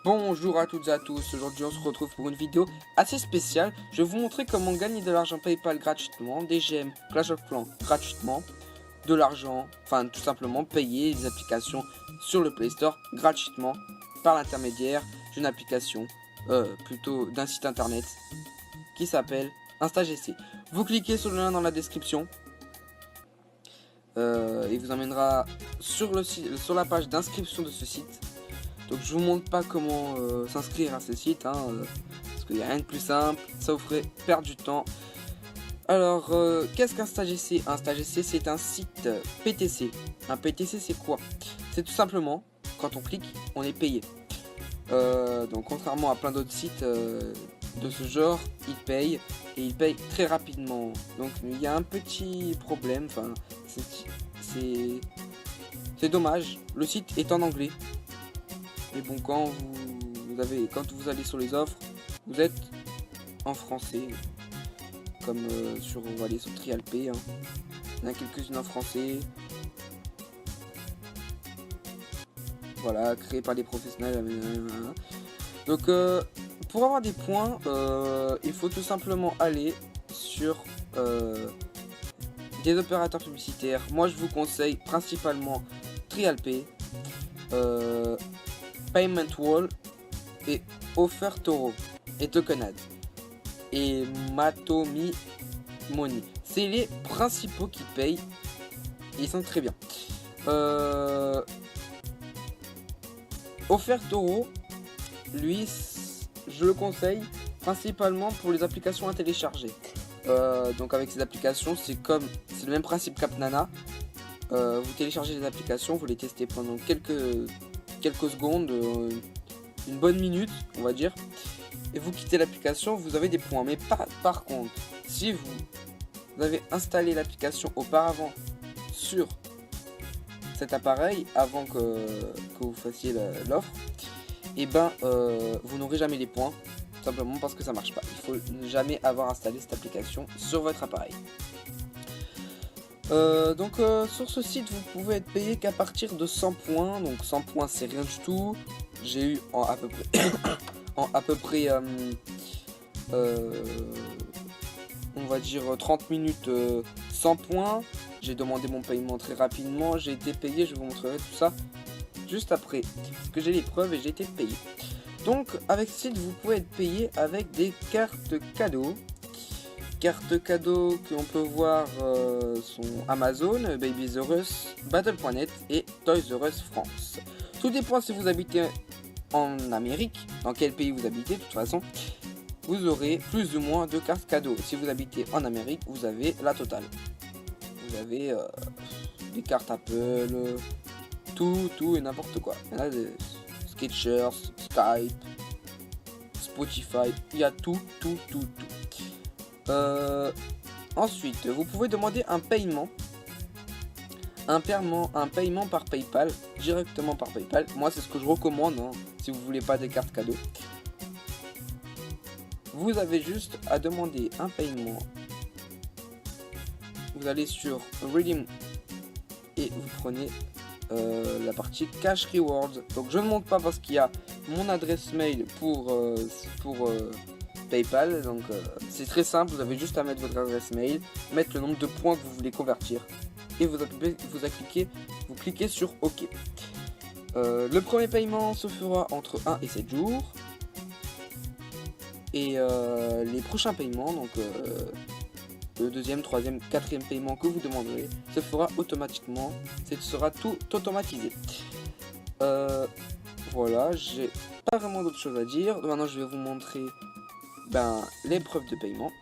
Bonjour à toutes et à tous, aujourd'hui on se retrouve pour une vidéo assez spéciale. Je vais vous montrer comment gagner de l'argent PayPal gratuitement, des gemmes Clash of Clans gratuitement, de l'argent, enfin tout simplement payer des applications sur le Play Store gratuitement par l'intermédiaire d'une application, plutôt d'un site internet qui s'appelle InstaGC. Vous cliquez sur le lien dans la description. Il vous emmènera sur la page d'inscription de ce site. Donc je vous montre pas comment s'inscrire à ce site, parce qu'il n'y a rien de plus simple, ça vous ferait perdre du temps. Alors, qu'est-ce qu'InstaGC? InstaGC, c'est un site PTC. Un PTC, c'est quoi? C'est tout simplement, quand on clique, on est payé. Donc contrairement à plein d'autres sites de ce genre, ils payent, et ils payent très rapidement. Donc il y a un petit problème, enfin, c'est dommage, le site est en anglais. Mais bon, quand vous allez sur les offres, vous êtes en français, comme on va aller sur TrialP, il y en a quelques-unes en français. Voilà, créé par des professionnels. Donc, pour avoir des points, il faut tout simplement aller sur des opérateurs publicitaires. Moi, je vous conseille principalement TrialP, Payment Wall et Offertoro et Tokenad et Matomi Money. C'est les principaux qui payent et ils sont très bien. Offertoro, lui, je le conseille principalement pour les applications à télécharger. Donc avec ces applications, c'est le même principe qu'Apnana. Vous téléchargez les applications, vous les testez pendant quelques secondes, une bonne minute on va dire, et vous quittez l'application, vous avez des points. Mais par contre, si vous avez installé l'application auparavant sur cet appareil avant que vous fassiez l'offre, et ben vous n'aurez jamais les points, tout simplement parce que ça marche pas. Il faut jamais avoir installé cette application sur votre appareil. Donc sur ce site vous pouvez être payé qu'à partir de 100 points. Donc 100 points c'est rien du tout. J'ai eu en à peu près on va dire 30 minutes 100 points. J'ai demandé mon paiement très rapidement, j'ai été payé, je vous montrerai tout ça juste après, parce que j'ai les preuves et j'ai été payé. Donc avec ce site vous pouvez être payé avec des cartes cadeaux. Cartes cadeaux que l'on peut voir sont Amazon, Babies R Us, Battle.net et Toys R Us France. Tout dépend si vous habitez en Amérique, dans quel pays vous habitez. De toute façon, vous aurez plus ou moins de cartes cadeaux. Si vous habitez en Amérique, vous avez la totale. Vous avez des cartes Apple, tout et n'importe quoi. Il y en a des Skechers, Skype, Spotify, il y a tout. Ensuite, vous pouvez demander un paiement par PayPal, directement par PayPal. Moi, c'est ce que je recommande, si vous voulez pas des cartes cadeaux. Vous avez juste à demander un paiement. Vous allez sur Redeem et vous prenez la partie Cash Rewards. Donc, je ne montre pas parce qu'il y a mon adresse mail pour PayPal, donc c'est très simple, vous avez juste à mettre votre adresse mail, mettre le nombre de points que vous voulez convertir et vous cliquez sur OK. Le premier paiement se fera entre 1 et 7 jours et les prochains paiements, donc le deuxième, troisième, quatrième paiement que vous demanderez se fera automatiquement, ce sera tout automatisé. Voilà, j'ai pas vraiment d'autres choses à dire. Maintenant je vais vous montrer les preuves de paiement,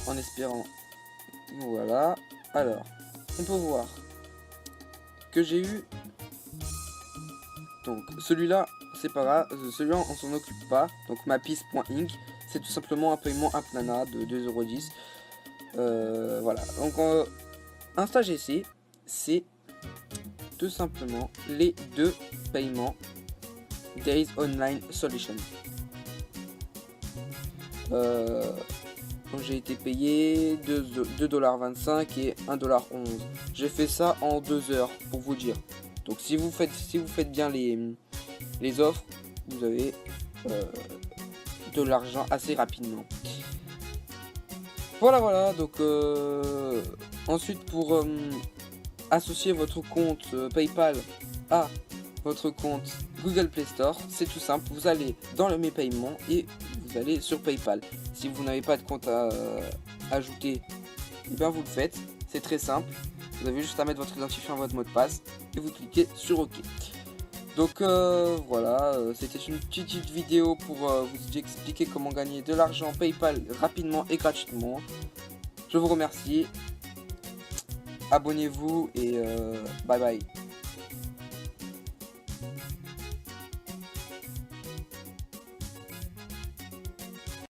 en espérant. Voilà, alors on peut voir que j'ai eu, donc celui-là c'est pas grave, celui-là on s'en occupe pas. Donc mapis.inc, c'est tout simplement un paiement Apnana de 2,10 €. Voilà, donc InstaGC, c'est tout simplement les deux paiements Days Online Solution. J'ai été payé 2,25 $ et 1,11 $. J'ai fait ça en 2 heures pour vous dire. Donc si vous faites bien les les offres, vous avez de l'argent assez rapidement. Voilà, donc ensuite pour associer votre compte PayPal à votre compte Google Play Store, c'est tout simple, vous allez dans mes paiements et vous allez sur PayPal. Si vous n'avez pas de compte à ajouter, et bien vous le faites, c'est très simple, vous avez juste à mettre votre identifiant, votre mot de passe et vous cliquez sur OK. Donc voilà, c'était une petite vidéo pour vous expliquer comment gagner de l'argent PayPal rapidement et gratuitement. Je vous remercie, abonnez-vous et bye bye.